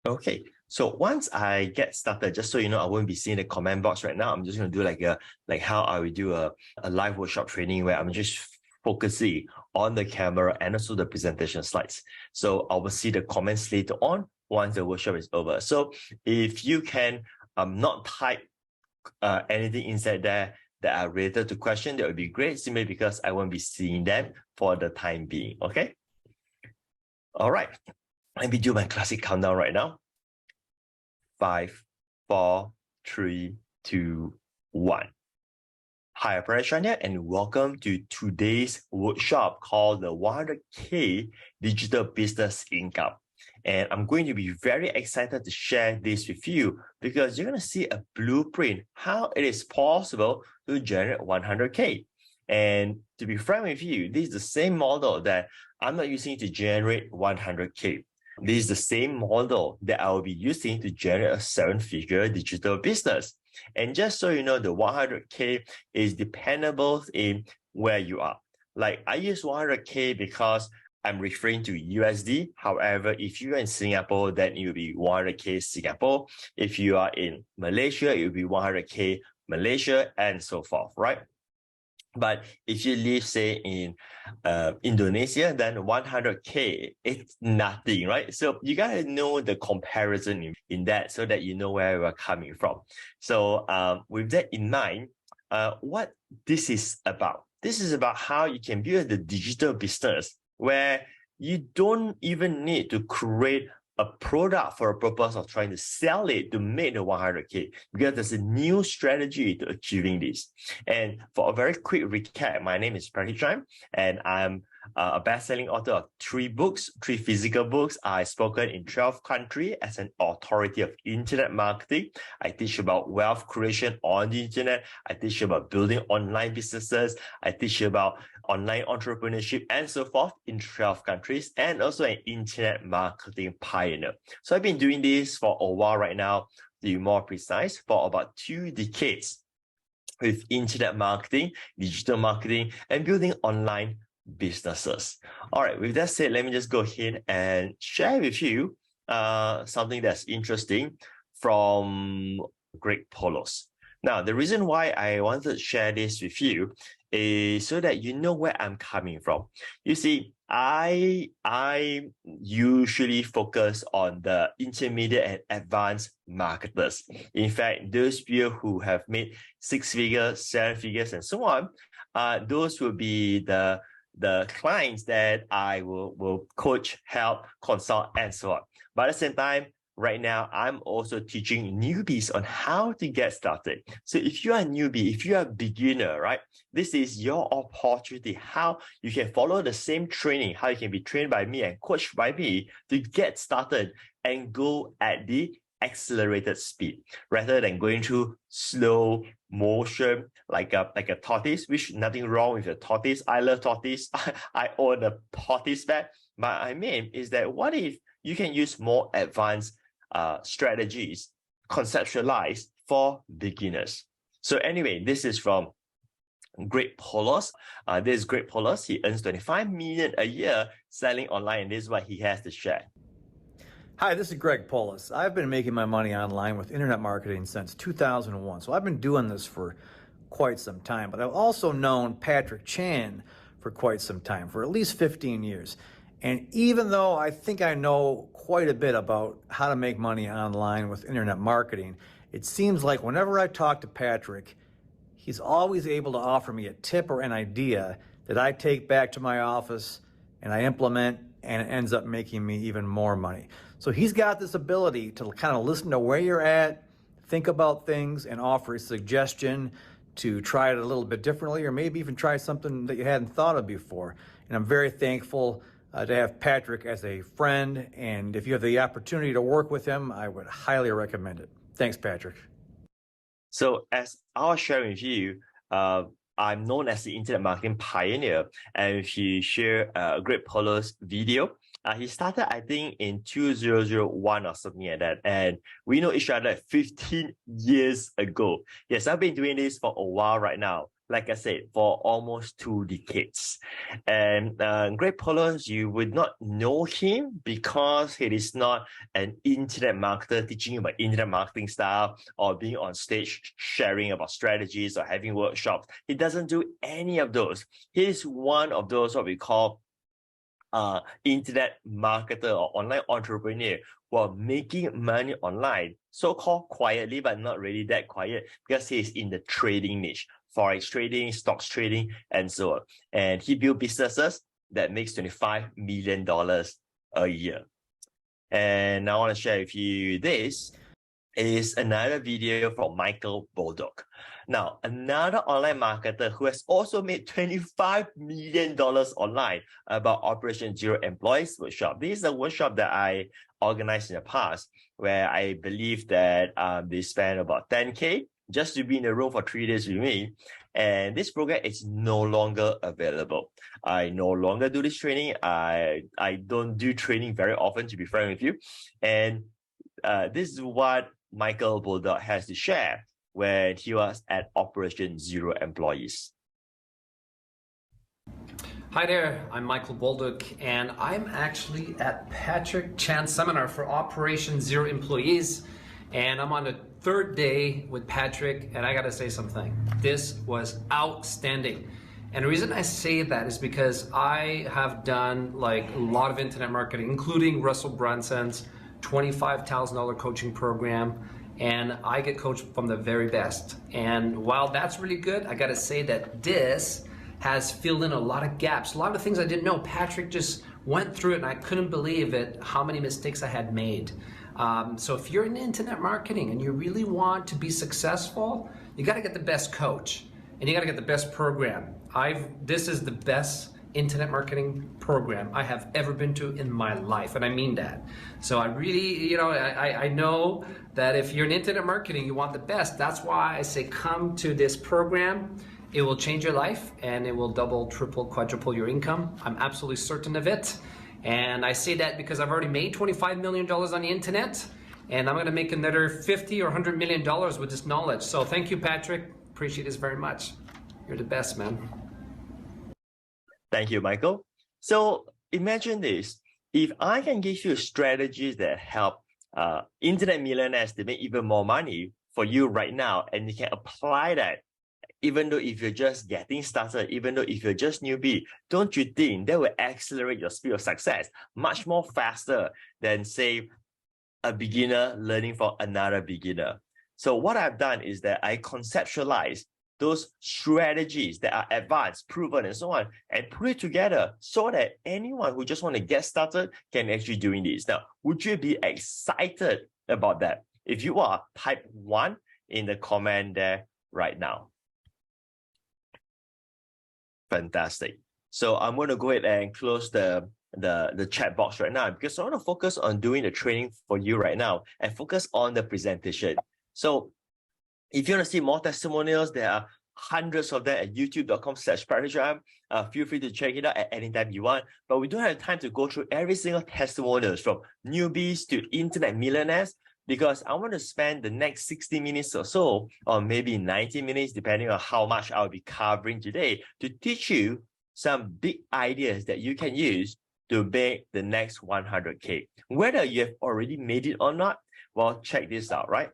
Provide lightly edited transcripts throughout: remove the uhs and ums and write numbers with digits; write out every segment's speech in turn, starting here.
Okay, so once I get started, just so you know, I won't be seeing the comment box right now. I'm just going to do like how I would do a live workshop training where I'm just focusing on the camera and also the presentation slides. So I will see the comments later on once the workshop is over. So if you can not type anything inside there that are related to question, that would be great, simply because I won't be seeing them for the time being. Okay. All right. Let me do my classic countdown right now. 5, 4, 3, 2, 1. Hi, I'm Patric here, and welcome to today's workshop called the 100K Digital Business Income. And I'm going to be very excited to share this with you because you're going to see a blueprint how it is possible to generate 100K. And to be frank with you, this is the same model that I'm not using to generate 100K. This is the same model that I will be using to generate a 7-figure digital business. And just so you know, the 100K is dependable in where you are. Like I use 100K because I'm referring to USD. However, if you're in Singapore, then it will be 100K Singapore. If you are in Malaysia, it will be 100K Malaysia and so forth, right? But if you live, say, in Indonesia, then 100K, it's nothing, right? So you got to know the comparison in that so that you know where we're coming from. So with that in mind, what this is about? This is about how you can build the digital business where you don't even need to create a product for a purpose of trying to sell it to make the 100K, because there's a new strategy to achieving this. And for a very quick recap, my name is Patric, and I'm a best-selling author of 3 books, 3 physical books. I've spoken in 12 countries as an authority of internet marketing. I teach about wealth creation on the internet. I teach about building online businesses. I teach about online entrepreneurship and so forth in 12 countries, and also an internet marketing pioneer. So I've been doing this for a while right now, to be more precise, for about 2 decades with internet marketing, digital marketing, and building online businesses. All right, with that said, let me just go ahead and share with you something that's interesting from Greg Polos. Now, the reason why I wanted to share this with you is so that you know where I'm coming from. You see, I usually focus on the intermediate and advanced marketers. In fact, those people who have made 6 figures, 7 figures, and so on, those will be the clients that I will coach, help, consult, and so on. But at the same time, right now, I'm also teaching newbies on how to get started. So if you are a newbie, if you are a beginner, right, this is your opportunity, how you can follow the same training, how you can be trained by me and coached by me to get started and go at the accelerated speed rather than going through slow motion like a tortoise, which nothing wrong with a tortoise. I love tortoise. I own a tortoise bag. But I mean is that what if you can use more advanced strategies conceptualized for beginners? So anyway, this is from Greg Polos. This is Greg Polos. He earns 25 million a year selling online, and this is what he has to share. Hi, this is Greg Polos. I've been making my money online with internet marketing since 2001. So I've been doing this for quite some time, but I've also known Patric Chan for quite some time, for at least 15 years. And even though I think I know quite a bit about how to make money online with internet marketing, it seems like whenever I talk to Patric, he's always able to offer me a tip or an idea that I take back to my office and I implement, and it ends up making me even more money. So he's got this ability to kind of listen to where you're at, think about things, and offer a suggestion to try it a little bit differently, or maybe even try something that you hadn't thought of before. And I'm very thankful to have Patric as a friend, and if you have the opportunity to work with him, I would highly recommend it. Thanks, Patric. So as I was sharing with you, I'm known as the internet marketing pioneer, and if you share a Greg Polos video, he started, I think, in 2001 or something like that, and we know each other 15 years ago. Yes, I've been doing this for a while right now. like I said, for almost 2 decades. And Greg Polos, you would not know him because he is not an internet marketer teaching you about internet marketing style or being on stage sharing about strategies or having workshops. He doesn't do any of those. He is one of those what we call internet marketer or online entrepreneur who are making money online, so-called quietly, but not really that quiet because he's in the trading niche, forex trading, stocks trading, and so on. And he built businesses that makes $25 million a year. And I want to share with you this is another video from Michael Bolduc. Now, another online marketer who has also made $25 million online about Operation Zero Employees Workshop. This is a workshop that I organized in the past where I believe that they spent about 10K just to be in the room for 3 days with me. And this program is no longer available. I no longer do this training. I don't do training very often, to be frank with you. And this is what Michael Bolduc has to share when he was at Operation Zero Employees. Hi there, I'm Michael Bolduc, and I'm actually at Patric Chan's seminar for Operation Zero Employees, and I'm on the 3rd day with Patric, and I gotta say something. This was outstanding. And the reason I say that is because I have done like a lot of internet marketing, including Russell Brunson's $25,000 coaching program, and I get coached from the very best. And while that's really good, I gotta say that this has filled in a lot of gaps, a lot of things I didn't know. Patric just went through it and I couldn't believe it, how many mistakes I had made. So if you're in internet marketing and you really want to be successful, you gotta get the best coach and you gotta get the best program. This is the best internet marketing program I have ever been to in my life, and I mean that. So I really, I know that if you're in internet marketing, you want the best. That's why I say come to this program. It will change your life and it will double, triple, quadruple your income. I'm absolutely certain of it. And I say that because I've already made $25 million on the internet, and I'm gonna make another 50 or $100 million with this knowledge. So thank you, Patric. Appreciate this very much. You're the best, man. Thank you, Michael. So imagine this. If I can give you strategies that help internet millionaires to make even more money for you right now, and you can apply that, even though if you're just getting started, even though if you're just newbie, don't you think that will accelerate your speed of success much more faster than, say, a beginner learning from another beginner? So what I've done is that I conceptualize those strategies that are advanced, proven, and so on, and put it together so that anyone who just want to get started can actually doing this. Now, would you be excited about that? If you are, type 1 in the comment there right now. Fantastic. So I'm going to go ahead and close the chat box right now because I want to focus on doing the training for you right now and focus on the presentation. So if you want to see more testimonials, there are hundreds of them at youtube.com/Patric. Feel free to check it out at any time you want. But we don't have time to go through every single testimonials from newbies to internet millionaires because I want to spend the next 60 minutes or so, or maybe 90 minutes, depending on how much I'll be covering today, to teach you some big ideas that you can use to make the next 100K. Whether you have already made it or not, well, check this out, right?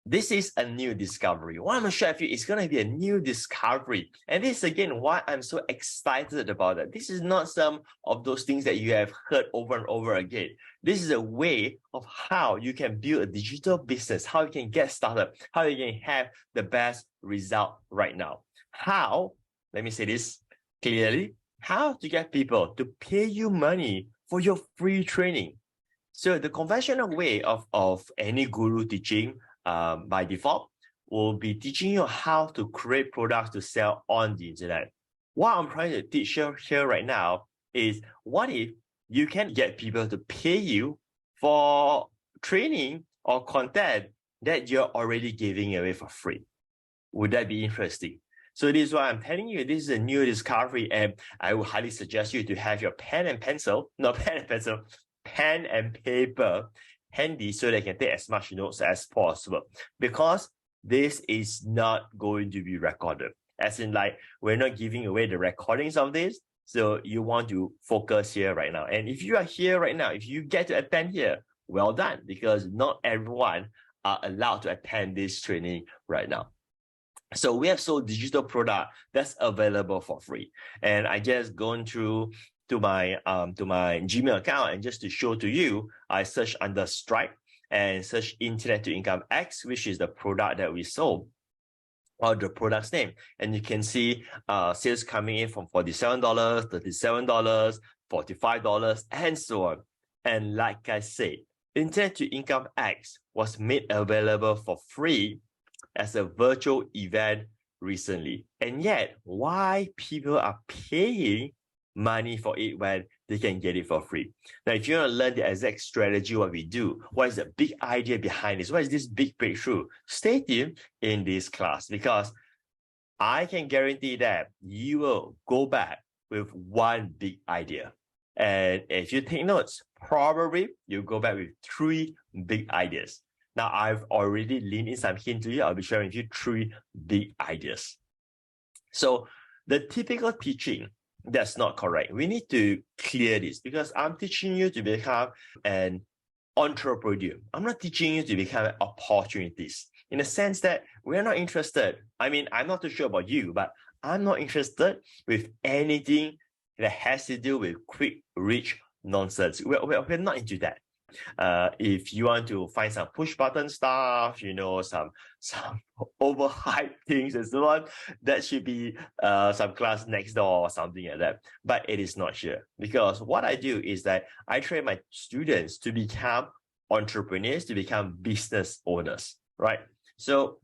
This is a new discovery. What I'm going to share with you is going to be a new discovery. And this is, again, why I'm so excited about it. This is not some of those things that you have heard over and over again. This is a way of how you can build a digital business, how you can get started, how you can have the best result right now. How, let me say this clearly, how to get people to pay you money for your free training. So the conventional way of any guru teaching by default will be teaching you how to create products to sell on the internet. What I'm trying to teach you here right now is what if you can get people to pay you for training or content that you're already giving away for free? Would that be interesting? So this is why I'm telling you, this is a new discovery, and I would highly suggest you to have your pen and paper handy so that you can take as much notes as possible. Because this is not going to be recorded. As in, like, we're not giving away the recordings of this. So you want to focus here right now. And if you are here right now, if you get to attend here, well done, because not everyone are allowed to attend this training right now. So we have sold digital product that's available for free. And I just gone through to my Gmail account, and just to show to you, I search under Stripe and search Internet to Income X, which is the product that we sold, or the product's name. And you can see sales coming in from $47, $37, $45, and so on. And like I said, Internet to Income X was made available for free as a virtual event recently. And yet, why people are paying money for it when they can get it for free? Now, if you want to learn the exact strategy, what we do, what is the big idea behind this, what is this big breakthrough, stay tuned in this class, because I can guarantee that you will go back with one big idea. And if you take notes, probably you'll go back with 3 big ideas. Now, I've already leaned in some hint to you. I'll be sharing with you 3 big ideas. So the typical teaching, that's not correct. We need to clear this, because I'm teaching you to become an entrepreneur. I'm not teaching you to become opportunities, in the sense that we're not interested. I mean, I'm not too sure about you, but I'm not interested with anything that has to do with quick, rich nonsense. We're not into that. If you want to find some push button stuff, some overhyped things and so on, that should be some class next door or something like that. But it is not here, because what I do is that I train my students to become entrepreneurs, to become business owners, right? So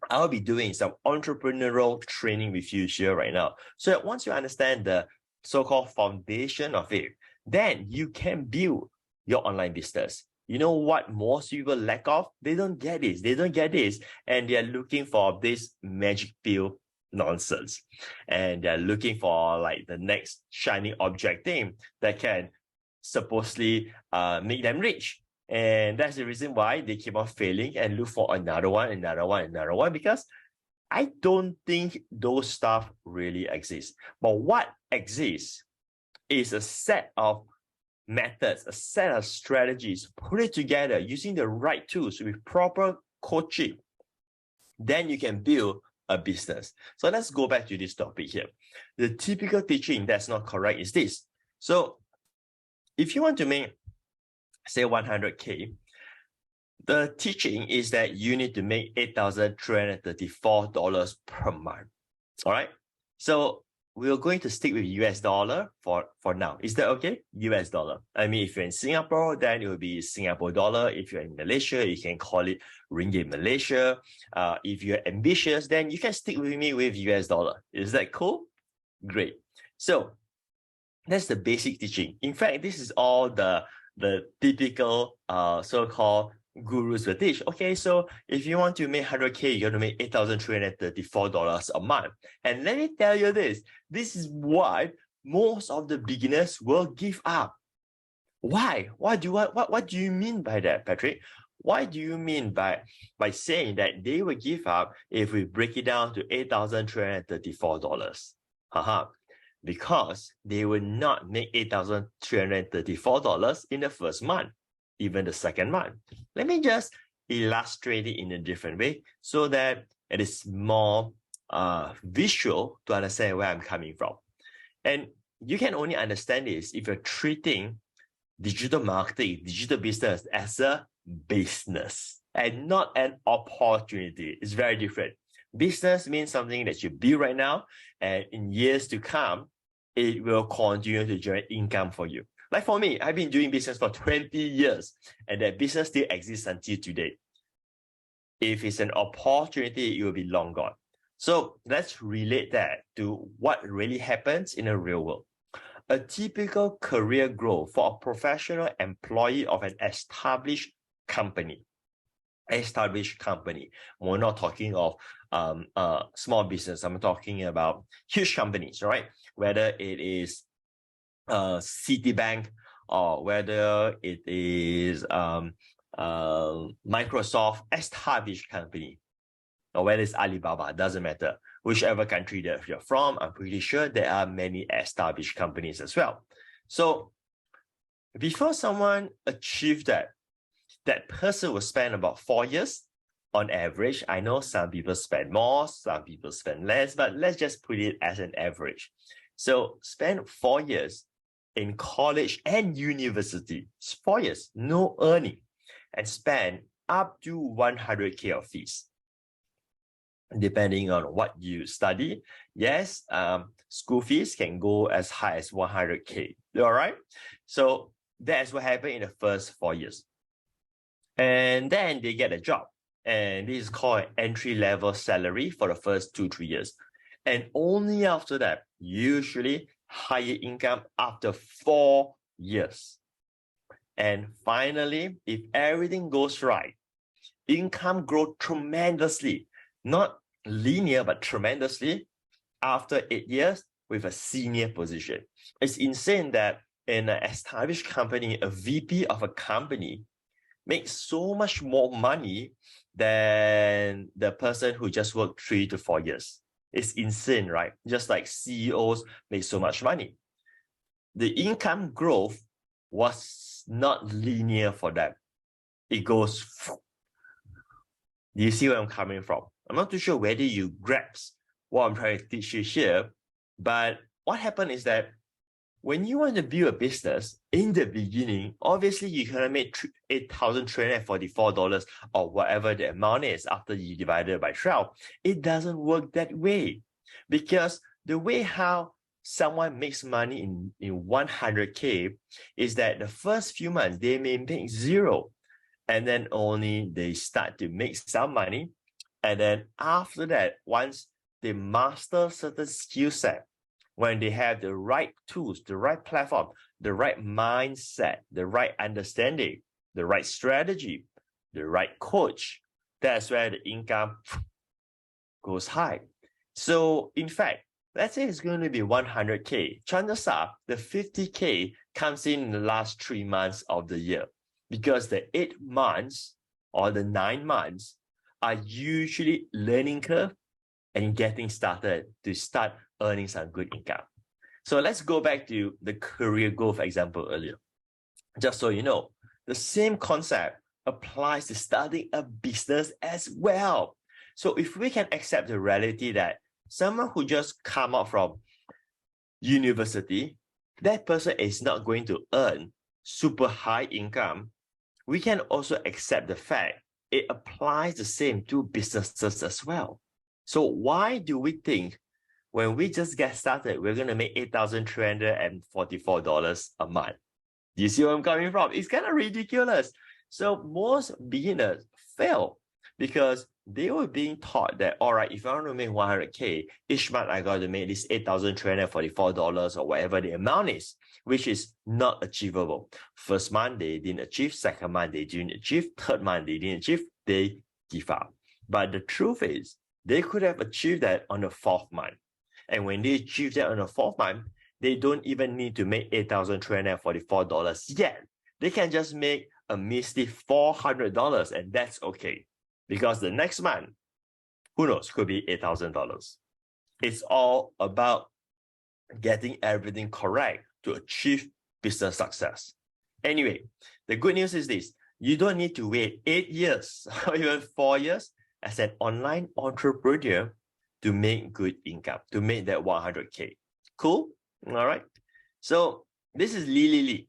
I'll be doing some entrepreneurial training with you here right now. So that once you understand the so-called foundation of it, then you can build your online business. You know what most people lack of? They don't get this. And they're looking for this magic pill nonsense. And they're looking for like the next shining object thing that can supposedly make them rich. And that's the reason why they keep on failing and look for another one, because I don't think those stuff really exist. But what exists is a set of methods, a set of strategies, put it together using the right tools with proper coaching. Then you can build a business. So let's go back to this topic here. The typical teaching that's not correct is this. So if you want to make, say, 100K, the teaching is that you need to make $8,334 per month. All right. So we're going to stick with US dollar for now. Is that okay? US dollar. I mean, if you're in Singapore, then it will be Singapore dollar. If you're in Malaysia, you can call it Ringgit Malaysia. If you're ambitious, then you can stick with me with US dollar. Is that cool? Great. So that's the basic teaching. In fact, this is all the typical so-called gurus will teach. Okay, so if you want to make 100K, you got to make $8,334 a month. And let me tell you this is why most of the beginners will give up. Why? What do you mean by that, Patrick? What do you mean by saying that they will give up if we break it down to $8,334? Because they will not make $8,334 in the first month, even the second month. Let me just illustrate it in a different way so that it is more visual to understand where I'm coming from. And you can only understand this if you're treating digital marketing, digital business as a business and not an opportunity. It's very different. Business means something that you build right now, and in years to come, it will continue to generate income for you. Like for me, I've been doing business for 20 years, and that business still exists until today. If it's an opportunity, it will be long gone. So let's relate that to what really happens in a real world. A typical career growth for a professional employee of an established company. We're not talking of small business. I'm talking about huge companies, right? Whether it is Citibank or whether it is Microsoft, established company. or whether it's Alibaba, doesn't matter. Whichever country that you're from, I'm pretty sure there are many established companies as well. So before someone achieves that, that person will spend about 4 years on average. I know some people spend more, some people spend less, but let's just put it as an average. So spend 4 years in college and university, 4 years, no earning, and spend up to 100K of fees, depending on what you study. Yes, school fees can go as high as 100K, all right? So that's what happened in the first 4 years. And then they get a job. And this is called an entry-level salary for the first 2-3 years. And only after that, usually higher income after 4 years. And finally, if everything goes right, income grows tremendously, not linear, but tremendously after 8 years with a senior position. It's insane that in an established company, a VP of a company makes so much more money than the person who just worked 3 to 4 years. It's insane, right? Just like CEOs make so much money. The income growth was not linear for them. It goes. Do you see where I'm coming from? I'm not too sure whether you grasp what I'm trying to teach you here, but what happened is that when you want to build a business in the beginning, obviously you cannot make $8,344 or whatever the amount is after you divide it by 12. It doesn't work that way, because the way how someone makes money in 100K is that the first few months they may make zero, and then only they start to make some money. And then after that, once they master certain skill set, when they have the right tools, the right platform, the right mindset, the right understanding, the right strategy, the right coach, that's where the income goes high. So in fact, let's say it's going to be 100K. Chances are the 50K comes in the last 3 months of the year, because the 8 months or the 9 months are usually learning curve and getting started to start earning some good income. So let's go back to the career growth example earlier. Just so you know, the same concept applies to starting a business as well. So if we can accept the reality that someone who just come out from university, that person is not going to earn super high income, we can also accept the fact it applies the same to businesses as well. So why do we think when we just get started, we're going to make $8,344 a month? Do you see where I'm coming from? It's kind of ridiculous. So most beginners fail because they were being taught that, all right, if I want to make 100K, each month I got to make this $8,344 or whatever the amount is, which is not achievable. First month, they didn't achieve. Second month, they didn't achieve. Third month, they didn't achieve. They give up. But the truth is, they could have achieved that on the 4th month. And when they achieve that on the 4th month, they don't even need to make $8,344 yet. They can just make a measly $400, and that's okay. Because the next month, who knows, could be $8,000. It's all about getting everything correct to achieve business success. Anyway, the good news is this: you don't need to wait 8 years or even 4 years as an online entrepreneur to make good income, to make that 100K. Cool? All right. So this is Lee,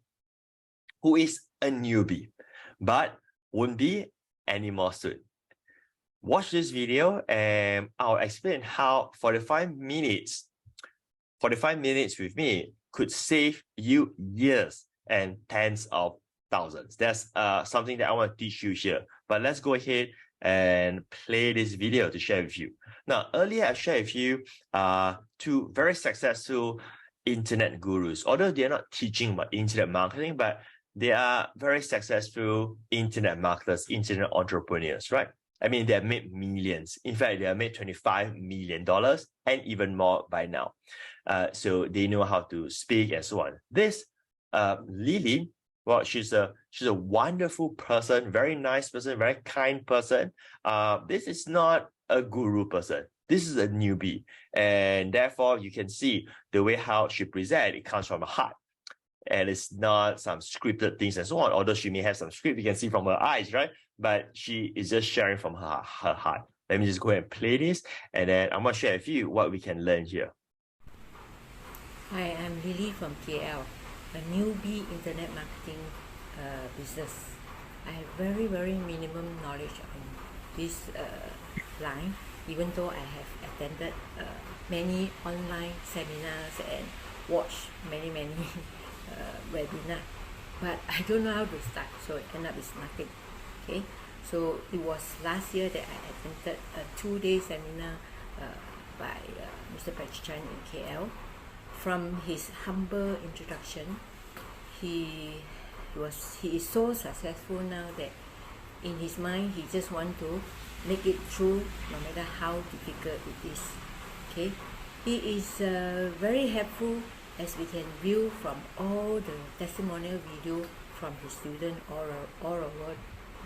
who is a newbie, but won't be anymore soon. Watch this video and I'll explain how 45 minutes with me could save you years and tens of thousands. That's something that I want to teach you here. But let's go ahead and play this video to share with you. Now, earlier I shared with you 2 very successful internet gurus. Although they're not teaching about internet marketing, but they are very successful internet marketers, internet entrepreneurs, right? I mean, they have made millions. In fact, they have made $25 million and even more by now. So they know how to speak and so on. This Lily Well, she's a wonderful person, very nice person, very kind person. This is not a guru person. This is a newbie, and therefore you can see the way how she presents. It comes from her heart, and it's not some scripted things and so on. Although she may have some script, you can see from her eyes, right? But she is just sharing from her heart. Let me just go ahead and play this, and then I'm gonna share with you what we can learn here. Hi, I'm Lily from KL, a newbie internet marketing business. I have very minimum knowledge on this line, even though I have attended many online seminars and watched many webinars, but I don't know how to start, so it ended up with nothing. Okay, so it was last year that I attended a 2-day seminar by Mr. Patric in KL. From his humble introduction, he is so successful now that in his mind he just want to make it through no matter how difficult it is. Okay, he is very helpful, as we can view from all the testimonial video from his students all over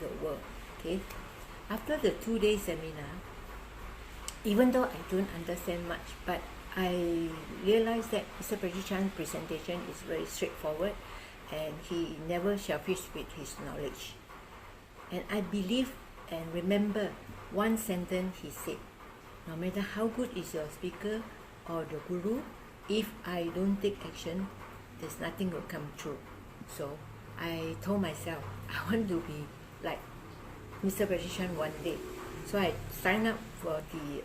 the world. Okay, after the 2-day seminar, even though I don't understand much, but I realized that Mr. Patric Chan's presentation is very straightforward, and he never selfish with his knowledge. And I believe and remember one sentence he said: no matter how good is your speaker or the guru, if I don't take action, there's nothing will come true. So I told myself I want to be like Mr. Patric Chan one day. So I signed up for the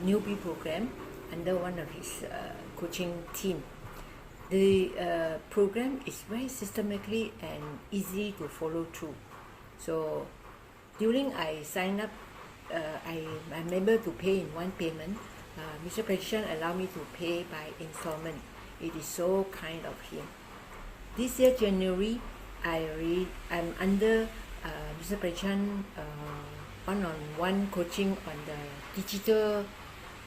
newbie program under one of his coaching team. The program is very systematically and easy to follow through. So during I signed up, I'm able to pay in one payment. Mr. Patric allowed me to pay by installment. It is so kind of him. This year January, I'm under Mr. Patric one-on-one coaching on the digital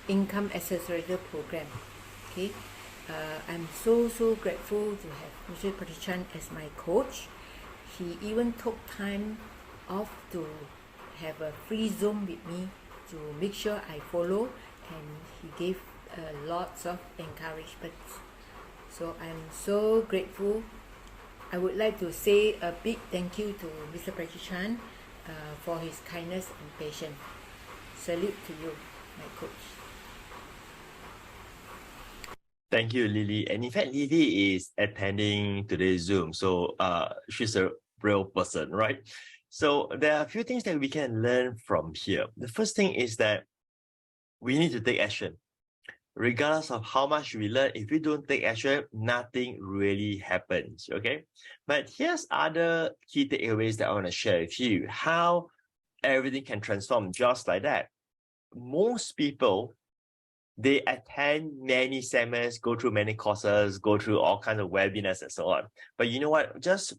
income accelerator program. Okay, I'm so grateful to have Mr. Patric as my coach. He even took time off to have a free Zoom with me to make sure I follow, and he gave lots of encouragement. So I'm so grateful. I would like to say a big thank you to Mr. Patric for his kindness and patience. Salute to you, my coach. Thank you, Lily. And in fact, Lily is attending today's Zoom. So she's a real person, right? So there are a few things that we can learn from here. The first thing is that we need to take action. Regardless of how much we learn, if we don't take action, nothing really happens, okay? But here's other key takeaways that I want to share with you, how everything can transform just like that. Most people, they attend many seminars, go through many courses, go through all kinds of webinars and so on. But you know what? Just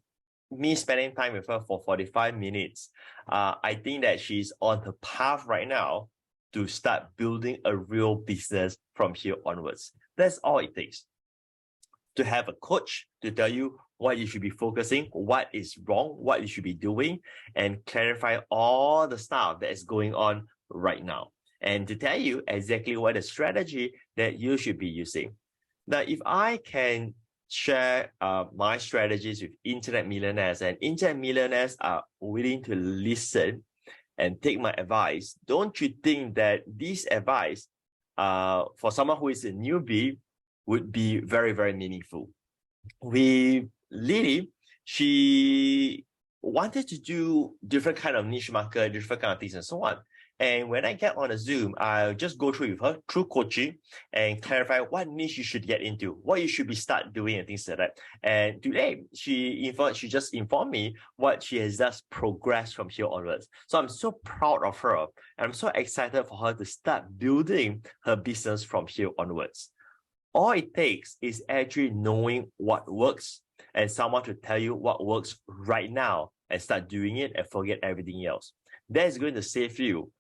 me spending time with her for 45 minutes, I think that she's on her path right now to start building a real business from here onwards. That's all it takes. To have a coach to tell you what you should be focusing, what is wrong, what you should be doing, and clarify all the stuff that is going on right now, and to tell you exactly what the strategy that you should be using. Now, if I can share my strategies with internet millionaires, and internet millionaires are willing to listen and take my advice, don't you think that this advice for someone who is a newbie would be very meaningful? Lily, she wanted to do different kind of niche market, different kind of things and so on. And when I get on a Zoom, I'll just go through with her through coaching and clarify what niche you should get into, what you should be start doing and things like that. And today, she just informed me what she has just progressed from here onwards. So I'm so proud of her. And I'm so excited for her to start building her business from here onwards. All it takes is actually knowing what works and someone to tell you what works right now and start doing it and forget everything else. That is going to save you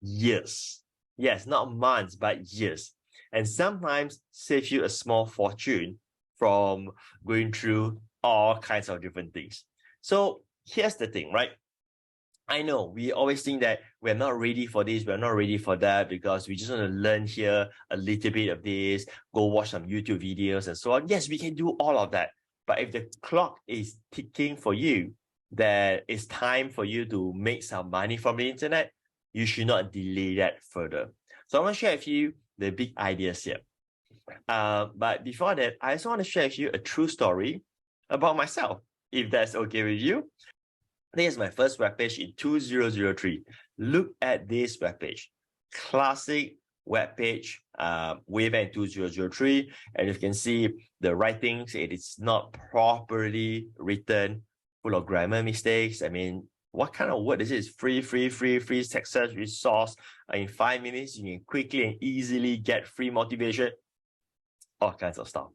years. Yes, not months, but years. And sometimes save you a small fortune from going through all kinds of different things. So here's the thing, right? I know we always think that we're not ready for this, we're not ready for that, because we just want to learn here a little bit of this, go watch some YouTube videos and so on. Yes, we can do all of that. But if the clock is ticking for you, that it's time for you to make some money from the internet, you should not delay that further. So I want to share with you the big ideas here. But before that, I also want to share with you a true story about myself, if that's okay with you. This is my first webpage in 2003. Look at this webpage. Classic webpage, way back in 2003. And you can see the writings, it is not properly written, full of grammar mistakes. I mean, what kind of word is this? Free success resource. In 5 minutes, you can quickly and easily get free motivation. All kinds of stuff.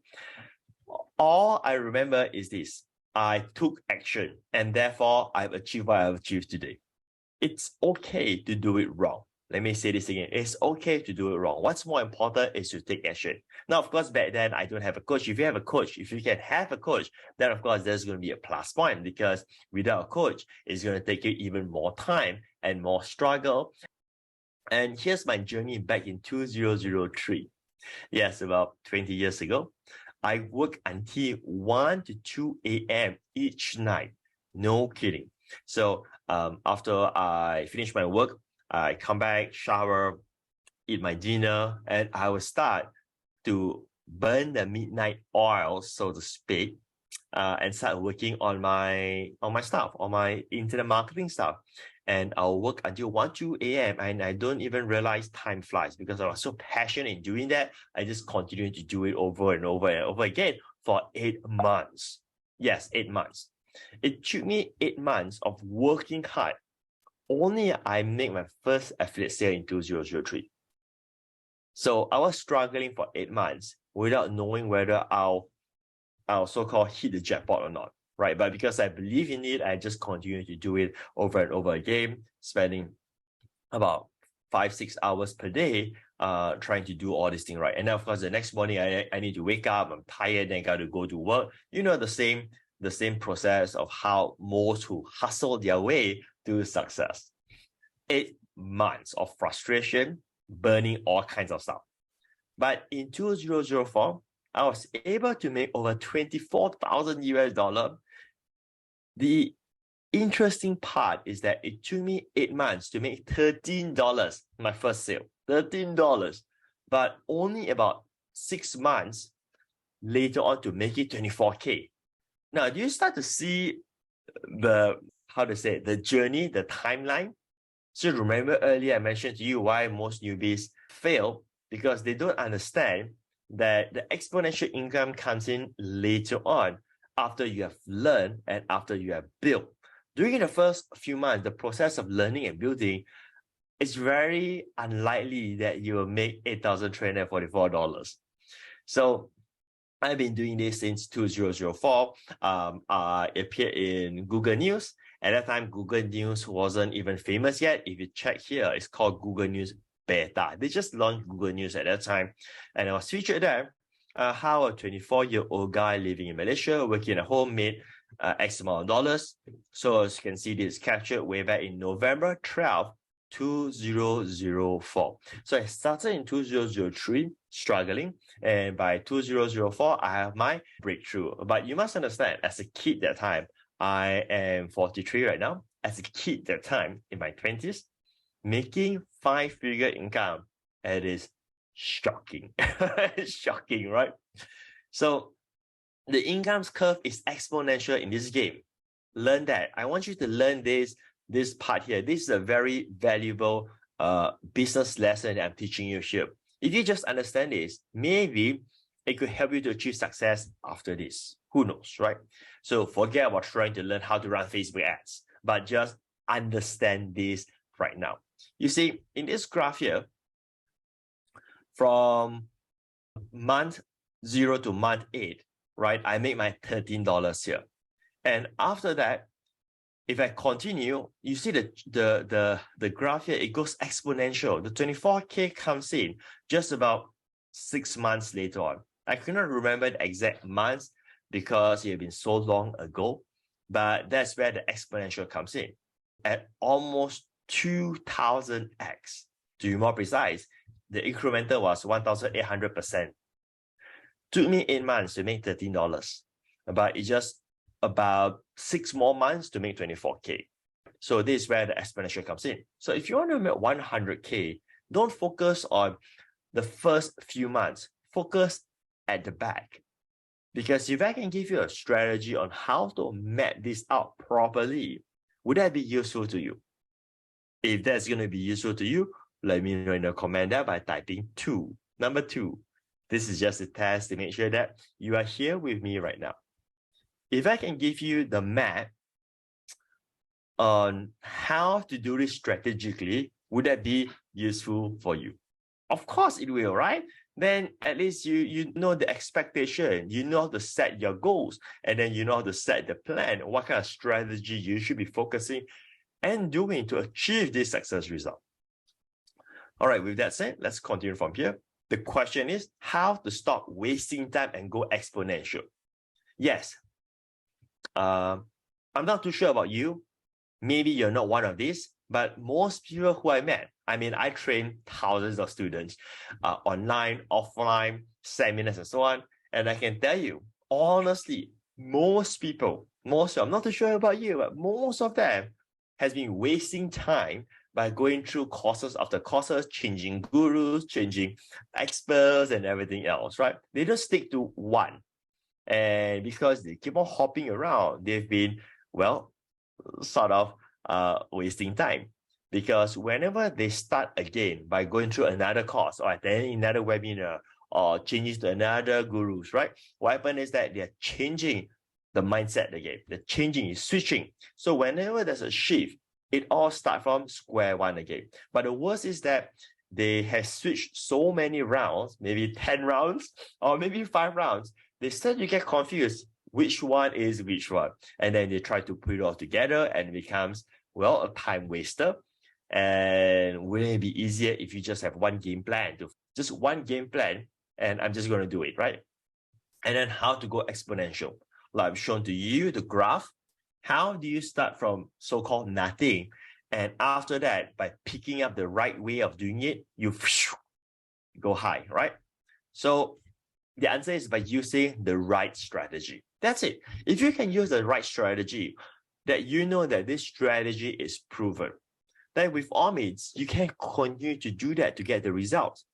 All I remember is this. I took action, and therefore I've achieved what I've achieved today. It's okay to do it wrong. Let me say this again. It's okay to do it wrong. What's more important is to take action. Now, of course, back then, I don't have a coach. If you have a coach, if you can have a coach, then of course, there's going to be a plus point, because without a coach, it's going to take you even more time and more struggle. And here's my journey back in 2003. Yes, about 20 years ago. I work until 1 to 2 a.m. each night. No kidding. So after I finish my work, I come back, shower, eat my dinner, and I will start to burn the midnight oil, so to speak, and start working on my stuff, on my internet marketing stuff. And I'll work until 1, 2 a.m. and I don't even realize time flies, because I was so passionate in doing that. I just continue to do it over and over and over again for 8 months. Yes, 8 months. It took me 8 months of working hard. Only I made my first affiliate sale in 2003. So I was struggling for 8 months without knowing whether I'll so-called hit the jackpot or not. Right, but because I believe in it, I just continue to do it over and over again, spending about 5-6 hours per day trying to do all this thing, right? And then of course the next morning I need to wake up, I'm tired, then got to go to work. You know, the same process of how most who hustle their way to success. 8 months of frustration, burning all kinds of stuff. But in 2004, I was able to make over 24,000 US dollar. The interesting part is that it took me 8 months to make $13, my first sale, $13, but only about 6 months later on to make it 24K. Now, do you start to see the journey, the timeline? So remember earlier I mentioned to you why most newbies fail, because they don't understand that the exponential income comes in later on, after you have learned and after you have built. During the first few months, the process of learning and building, it's very unlikely that you will make $8,344. So I've been doing this since 2004. I appeared in Google News. At that time, Google News wasn't even famous yet. If you check here, it's called Google News Beta. They just launched Google News at that time. And I was featured there. How a 24-year-old guy living in Malaysia, working at home, made X amount of dollars. So as you can see, this captured way back in November 12, 2004. So I started in 2003, struggling, and by 2004, I have my breakthrough. But you must understand, as a kid that time, I am 43 right now. As a kid that time, in my 20s, making 5-figure income, it is shocking. Shocking, right? So the income curve is exponential in this game. Learn that. I want you to learn this part here. This is a very valuable business lesson that I'm teaching you here. If you just understand this, maybe it could help you to achieve success after this. Who knows, right? So forget about trying to learn how to run Facebook ads, but just understand this right now. You see, in this graph here, from month 0 to month 8, right, I make my $13 here. And after that, if I continue, you see the graph here, it goes exponential. The 24K comes in just about 6 months later on. I cannot remember the exact months, because it had been so long ago. But that's where the exponential comes in. At almost 2000x, to be more precise, the incremental was 1,800%. Took me 8 months to make $13, but it just about 6 more months to make 24K. So this is where the exponential comes in. So if you want to make 100K, don't focus on the first few months, focus at the back. Because if I can give you a strategy on how to map this out properly, would that be useful to you? If that's going to be useful to you, let me know in the comment there by typing 2. Number 2, this is just a test to make sure that you are here with me right now. If I can give you the map on how to do this strategically, would that be useful for you? Of course it will, right? Then at least you know the expectation, you know how to set your goals, and then you know how to set the plan, what kind of strategy you should be focusing and doing to achieve this success result. All right, with that said, let's continue from here. The question is how to stop wasting time and go exponential. Yes, I'm not too sure about you. Maybe you're not one of these, but most people who I met, I train thousands of students online, offline, seminars, and so on. And I can tell you, honestly, most people, I'm not too sure about you, but most of them has been wasting time by going through courses after courses, changing gurus, changing experts, and everything else, right? They don't stick to one. And because they keep on hopping around, they've been, sort of wasting time. Because whenever they start again by going through another course or attending another webinar or changes to another gurus, right? What happens is that they're changing the mindset again. They're changing, switching. So whenever there's a shift, it all starts from square one again. But the worst is that they have switched so many rounds, maybe 10 rounds or maybe 5 rounds, they start to get confused which one is which one. And then they try to put it all together and it becomes, a time waster. And wouldn't it be easier if you just have one game plan, and I'm just going to do it, right? And then how to go exponential. Like I've shown to you the graph. How do you start from so-called nothing? And after that, by picking up the right way of doing it, you go high, right? So the answer is by using the right strategy. That's it. If you can use the right strategy, that you know that this strategy is proven, then with all means, you can continue to do that to get the results.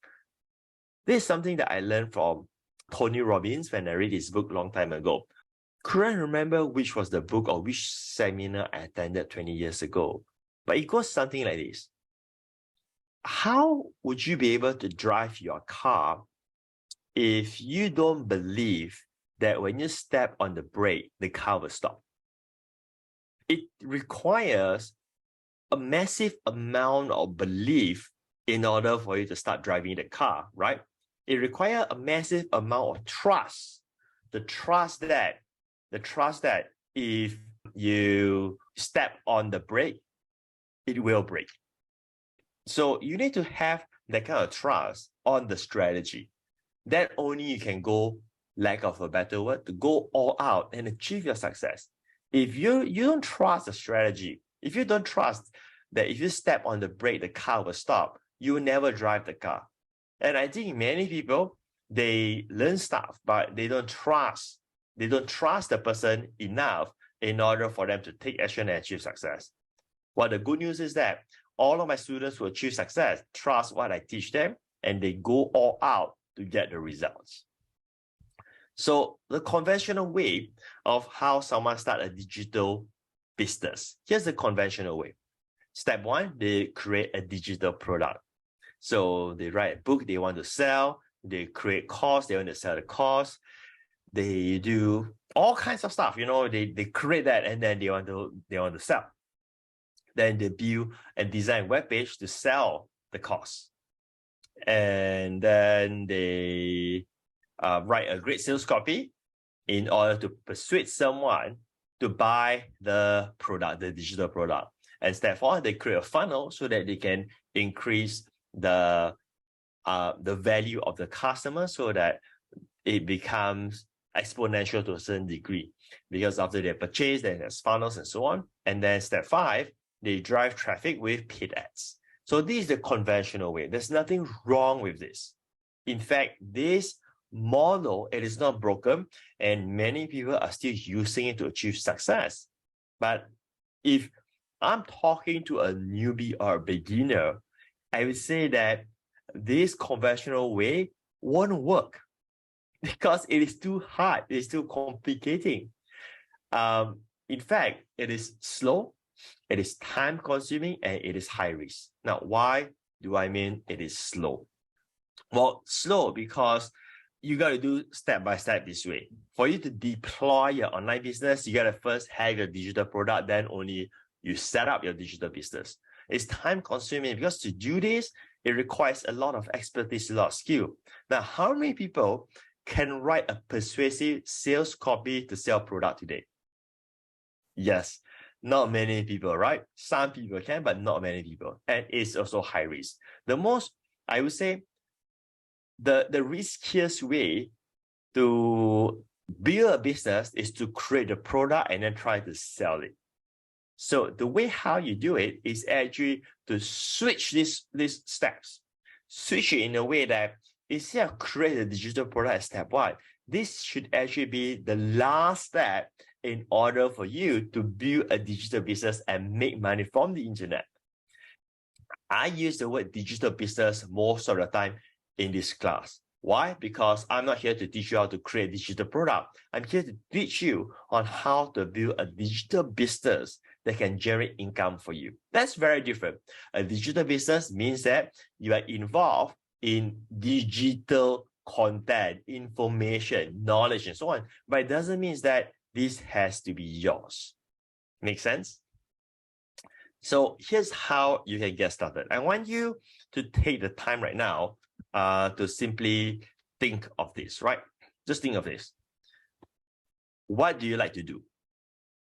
This is something that I learned from Tony Robbins when I read his book a long time ago. Couldn't remember which was the book or which seminar I attended 20 years ago, but it goes something like this. How would you be able to drive your car if you don't believe that when you step on the brake, the car will stop? It requires a massive amount of belief in order for you to start driving the car, right? It requires a massive amount of trust. The trust that if you step on the brake, it will break. So you need to have that kind of trust on the strategy. Then only you can go, lack of a better word, to go all out and achieve your success. If you don't trust the strategy, if you don't trust that if you step on the brake, the car will stop, you will never drive the car. And I think many people, they learn stuff, but they don't trust the person enough in order for them to take action and achieve success. Well, the good news is that all of my students who achieve success trust what I teach them, and they go all out to get the results. So the conventional way of how someone start a digital business. Here's the conventional way. Step 1, they create a digital product. So they write a book they want to sell, they create course, they want to sell the course, they do all kinds of stuff, they create that and then they want to sell. Then they build and design a webpage to sell the course. And then they write a great sales copy in order to persuade someone to buy the product, the digital product. And step 4, they create a funnel so that they can increase the value of the customer so that it becomes exponential to a certain degree, because after they purchase, then there's funnels and so on. And then step 5, they drive traffic with paid ads. So this is the conventional way. There's nothing wrong with this. In fact, this model, it is not broken, and many people are still using it to achieve success. But if I'm talking to a newbie or a beginner, I would say that this conventional way won't work because it is too hard, it is too complicating. In fact, it is slow, it is time consuming, and it is high risk. Now, why do I mean it is slow? Well, slow because you got to do step by step this way. For you to deploy your online business, you got to first have your digital product, then only you set up your digital business. It's time consuming because to do this, it requires a lot of expertise, a lot of skill. Now, how many people can write a persuasive sales copy to sell product today? Yes, not many people, right? Some people can, but not many people. And it's also high risk. The most, I would say, the riskiest way to build a business is to create a product and then try to sell it. So the way how you do it is actually to switch these steps. Switch it in a way that instead of create a digital product at step 1, this should actually be the last step in order for you to build a digital business and make money from the internet. I use the word digital business most of the time in this class. Why? Because I'm not here to teach you how to create a digital product. I'm here to teach you on how to build a digital business that can generate income for you. That's very different. A digital business means that you are involved in digital content, information, knowledge, and so on. But it doesn't mean that this has to be yours. Make sense? So here's how you can get started. I want you to take the time right now to simply think of this, right? Just think of this. What do you like to do?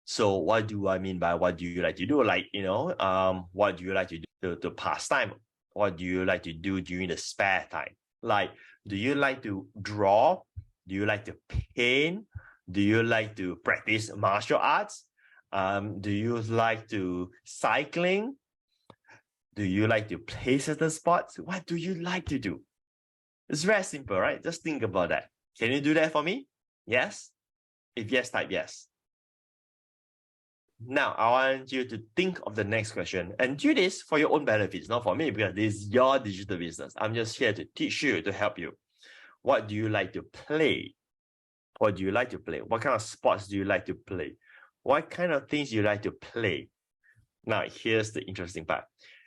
So what do I mean by what do you like to do? Like, what do you like to do to pass time? What do you like to do during the spare time? Like, do you like to draw? Do you like to paint? Do you like to practice martial arts? Do you like to cycling? Do you like to play certain sports? What do you like to do? It's very simple, right? Just think about that. Can you do that for me? Yes? If yes, type yes. Now, I want you to think of the next question and do this for your own benefits, not for me, because this is your digital business. I'm just here to teach you, to help you. What do you like to play? What do you like to play? What kind of sports do you like to play? What kind of things do you like to play? Now, here's the interesting part.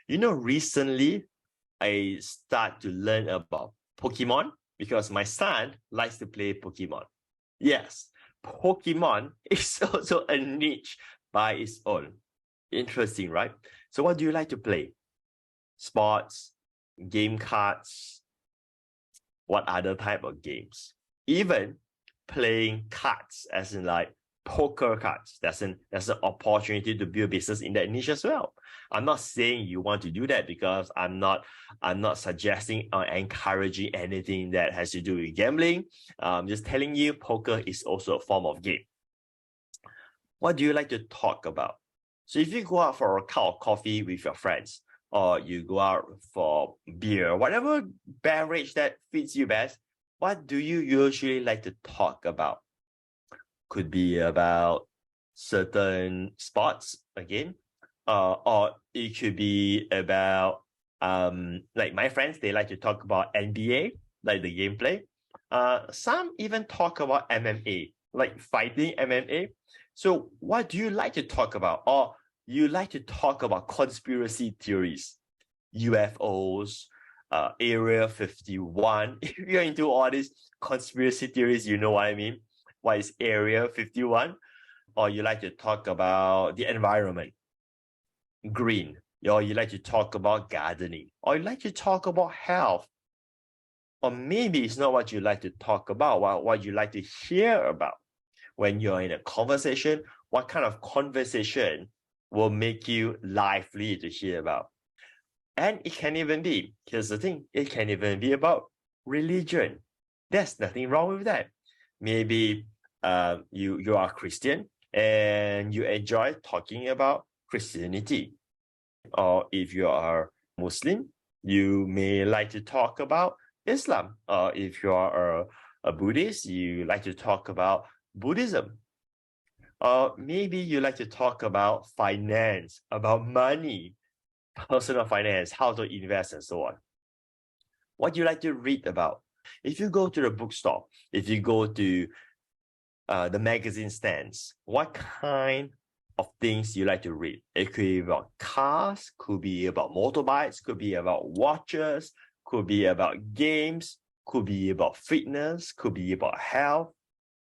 Recently, I start to learn about Pokemon because my son likes to play Pokemon. Yes, Pokemon is also a niche by its own. Interesting, right? So what do you like to play? Sports, game cards, what other type of games? Even playing cards, as in like poker cards. That's an opportunity to build business in that niche as well. I'm not saying you want to do that because I'm not suggesting or encouraging anything that has to do with gambling. I'm just telling you poker is also a form of game. What do you like to talk about? So if you go out for a cup of coffee with your friends, or you go out for beer, whatever beverage that fits you best, what do you usually like to talk about? Could be about certain sports again, or it could be about like my friends, they like to talk about NBA, like the gameplay. Some even talk about MMA, like fighting MMA. So what do you like to talk about? Or you like to talk about conspiracy theories, UFOs, Area 51. If you're into all these conspiracy theories, you know what I mean. What is Area 51? Or you like to talk about the environment, green. Or you like to talk about gardening. Or you like to talk about health. Or maybe it's not what you like to talk about, what you like to hear about. When you're in a conversation, what kind of conversation will make you lively to hear about? And it can even be, here's the thing, it can even be about religion. There's nothing wrong with that. Maybe you are Christian and you enjoy talking about Christianity. Or if you are Muslim, you may like to talk about Islam. Or if you are a Buddhist, you like to talk about Buddhism. Or maybe you like to talk about finance, about money, personal finance, how to invest, and so on. What do you like to read about? If you go to the bookstore, if you go to the magazine stands, what kind of things you like to read? It could be about cars, could be about motorbikes, could be about watches, could be about games, could be about fitness, could be about health.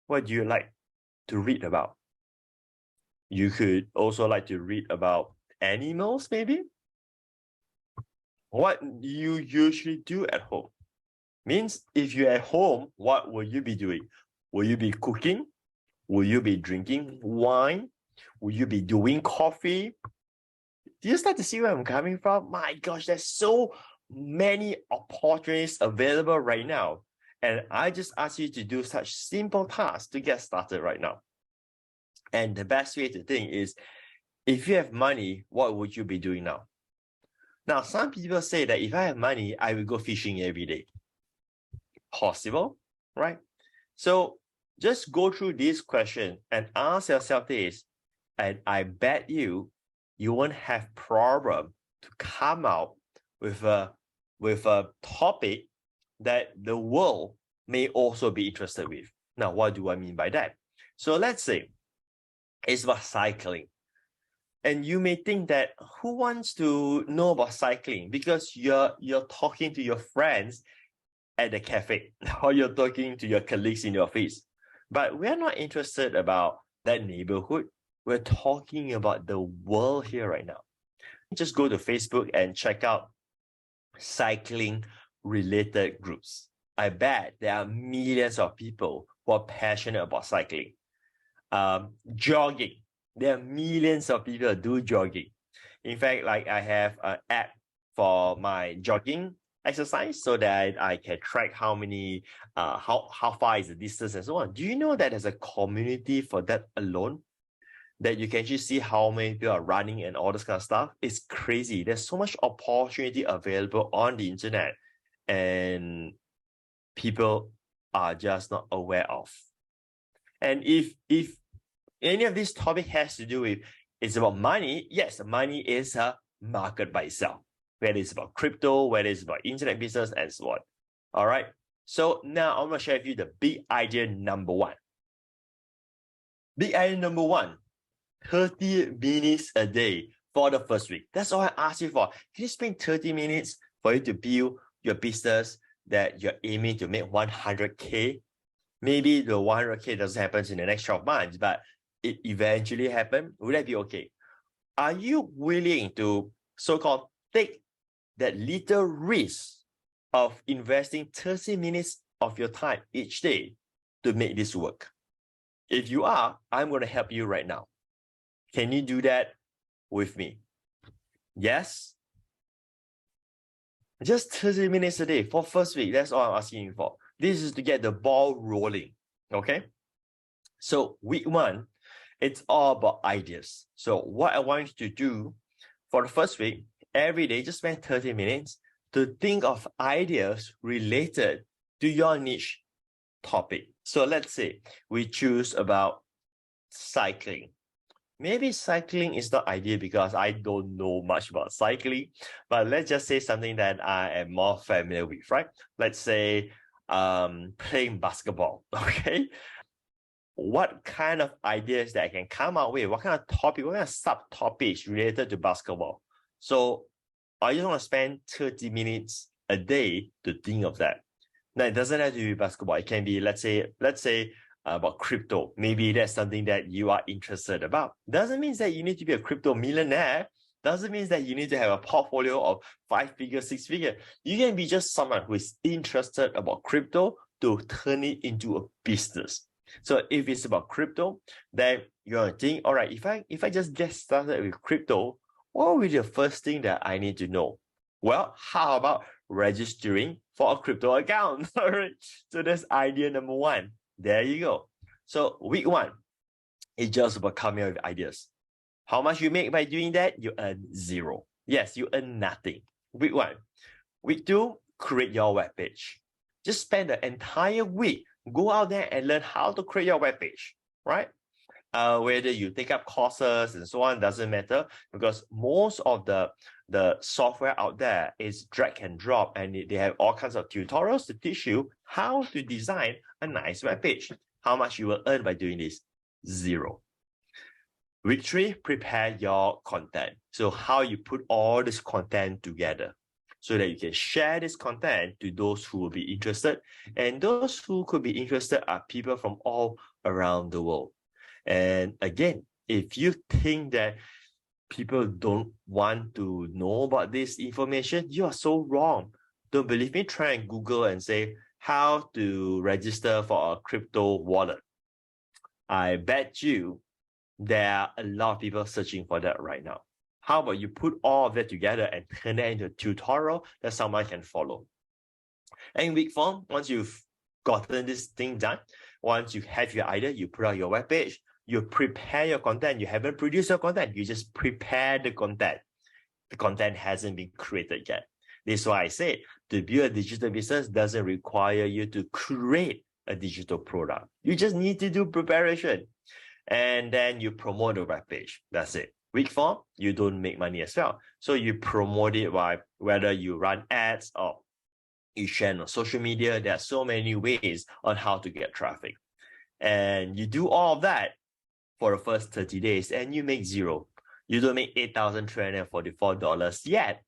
What do you like to read about? You could also like to read about animals, maybe. What do you usually do at home? Means if you're at home, what will you be doing? Will you be cooking? Will you be drinking wine? Will you be doing coffee? Do you start to see where I'm coming from? My gosh, there's so many opportunities available right now. And I just ask you to do such simple tasks to get started right now. And the best way to think is, if you have money, what would you be doing now? Now, some people say that if I have money, I will go fishing every day. Possible, right? So just go through this question and ask yourself this, and I bet you won't have problem to come out with a topic that the world may also be interested with. Now, what do I mean by that? So let's say it's about cycling. And you may think that who wants to know about cycling? Because you're talking to your friends at the cafe, or you're talking to your colleagues in your office. But we're not interested about that neighborhood. We're talking about the world here right now. Just go to Facebook and check out cycling related groups. I bet there are millions of people who are passionate about cycling. Jogging. There are millions of people who do jogging. In fact, like I have an app for my jogging exercise so that I can track how many, how far is the distance and so on. Do you know that there's a community for that alone? That you can actually see how many people are running and all this kind of stuff? It's crazy. There's so much opportunity available on the internet and people are just not aware of. And if any of this topic has to do with, it's about money, yes, money is a market by itself. Whether it's about crypto, whether it's about internet business, and so on. All right. So now I'm going to share with you the big idea number one. Big idea number one, 30 minutes a day for the first week. That's all I ask you for. Can you spend 30 minutes for you to build your business that you're aiming to make 100K? Maybe the 100K doesn't happen in the next 12 months, but it eventually happen. Would that be okay? Are you willing to so-called take that little risk of investing 30 minutes of your time each day to make this work? If you are, I'm going to help you right now. Can you do that with me? Yes? Just 30 minutes a day for first week. That's all I'm asking you for. This is to get the ball rolling. Okay? So week one, it's all about ideas. So what I want you to do for the first week, every day, just spend 30 minutes to think of ideas related to your niche topic. So let's say we choose about cycling. Maybe cycling is not ideal because I don't know much about cycling, but let's just say something that I am more familiar with, right? Let's say playing basketball, okay? What kind of ideas that I can come up with? What kind of topic, what kind of subtopics related to basketball? So I just want to spend 30 minutes a day to think of that. Now, it doesn't have to be basketball. It can be, let's say about crypto. Maybe that's something that you are interested about. Doesn't mean that you need to be a crypto millionaire. Doesn't mean that you need to have a portfolio of 5-figure, 6-figure. You can be just someone who is interested about crypto to turn it into a business. So if it's about crypto, then you're going to think, all right, if I just get started with crypto, what will be the first thing that I need to know? Well, how about registering for a crypto account? All right. So that's idea number one. There you go. So week 1 is just about coming up with ideas. How much you make by doing that? You earn 0. Yes, you earn nothing. Week 1. Week 2, create your webpage. Just spend the entire week, go out there and learn how to create your webpage, right? Whether you take up courses and so on, doesn't matter, because most of the software out there is drag and drop, and they have all kinds of tutorials to teach you how to design a nice webpage. How much you will earn by doing this? 0. Week 3, prepare your content. So how you put all this content together so that you can share this content to those who will be interested. And those who could be interested are people from all around the world. And again, if you think that people don't want to know about this information, you are so wrong. Don't believe me? Try and Google and say how to register for a crypto wallet. I bet you there are a lot of people searching for that right now. How about you put all of that together and turn it into a tutorial that someone can follow? And in week 4, once you've gotten this thing done, once you have your idea, you put out your webpage, you prepare your content. You haven't produced your content, you just prepare the content. The content hasn't been created yet. This is why I say to build a digital business doesn't require you to create a digital product. You just need to do preparation. And then you promote the webpage. That's it. Week 4, you don't make money as well. So you promote it by whether you run ads or you share on social media. There are so many ways on how to get traffic. And you do all of that for the first 30 days and you make 0. You don't make $8,344 yet.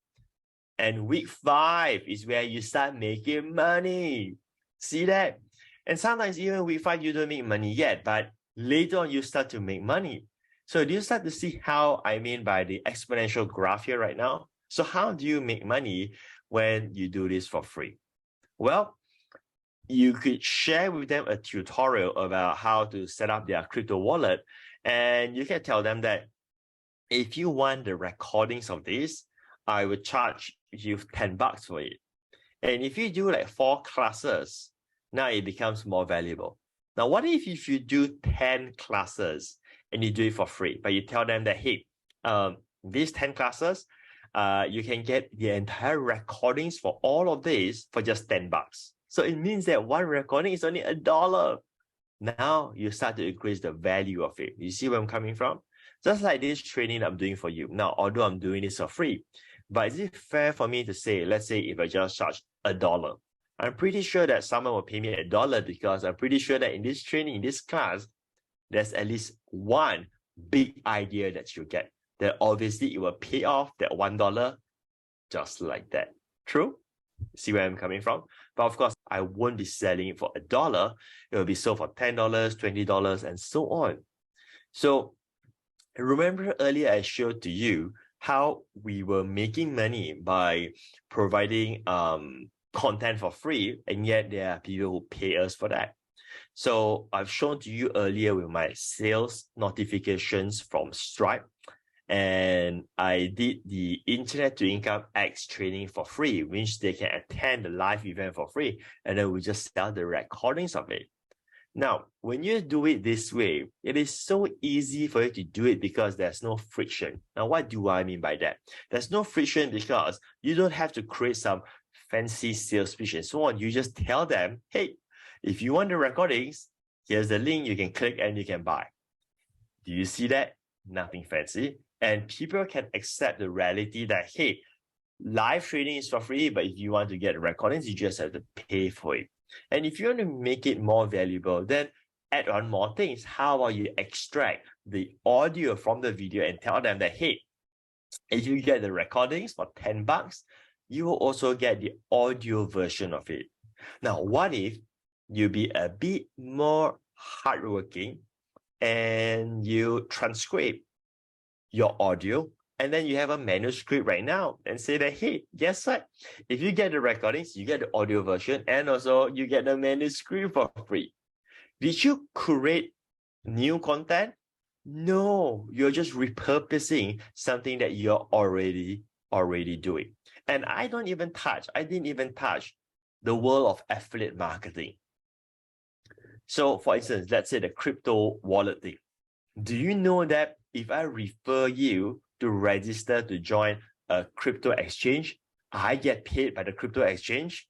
And week 5 is where you start making money. See that? And sometimes even week 5, you don't make money yet, but later on you start to make money. So do you start to see how I mean by the exponential graph here right now? So how do you make money when you do this for free? Well, you could share with them a tutorial about how to set up their crypto wallet. And you can tell them that if you want the recordings of this, I would charge you $10 for it. And if you do like 4 classes, now it becomes more valuable. Now, what if you do 10 classes and you do it for free, but you tell them that, hey, these 10 classes, you can get the entire recordings for all of these for just $10. So it means that one recording is only $1. Now you start to increase the value of it. You see where I'm coming from? Just like this training I'm doing for you. Now, although I'm doing this for free, but is it fair for me to say, let's say if I just charge $1, I'm pretty sure that someone will pay me $1 because I'm pretty sure that in this training, in this class, there's at least one big idea that you get. That obviously it will pay off that $1 just like that. True? See where I'm coming from? But of course, I won't be selling it for $1. It will be sold for $10, $20, and so on. So remember earlier I showed to you how we were making money by providing content for free, and yet there are people who pay us for that. So I've shown to you earlier with my sales notifications from Stripe, and I did the Internet to Income X training for free, which they can attend the live event for free, and then we just sell the recordings of it. Now, when you do it this way, it is so easy for you to do it because there's no friction. Now, what do I mean by that? There's no friction because you don't have to create some fancy sales pitch and so on. You just tell them, hey, if you want the recordings, here's the link, you can click and you can buy. Do you see that? Nothing fancy. And people can accept the reality that, hey, live training is for free, but if you want to get the recordings, you just have to pay for it. And if you want to make it more valuable, then add on more things. How about you extract the audio from the video and tell them that, hey, if you get the recordings for $10, you will also get the audio version of it. Now, what if you be a bit more hardworking and you transcribe your audio, and then you have a manuscript right now and say that, hey, guess what? If you get the recordings, you get the audio version and also you get the manuscript for free. Did you create new content? No, you're just repurposing something that you're already doing. And I didn't even touch the world of affiliate marketing. So for instance, let's say the crypto wallet thing. Do you know that if I refer you to register to join a crypto exchange, I get paid by the crypto exchange?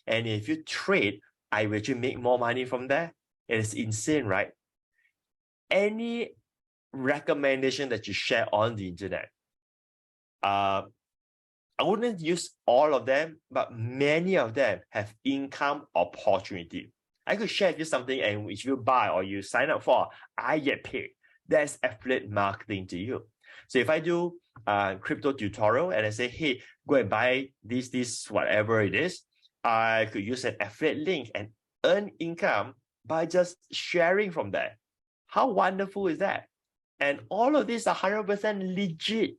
And if you trade, I will actually make more money from there. It is insane, right? Any recommendation that you share on the internet, I wouldn't use all of them, but many of them have income opportunity. I could share with you something, and if you buy or you sign up for, I get paid. That's affiliate marketing to you. So if I do a crypto tutorial and I say, hey, go and buy this, whatever it is, I could use an affiliate link and earn income by just sharing from there. How wonderful is that? And all of these are 100% legit.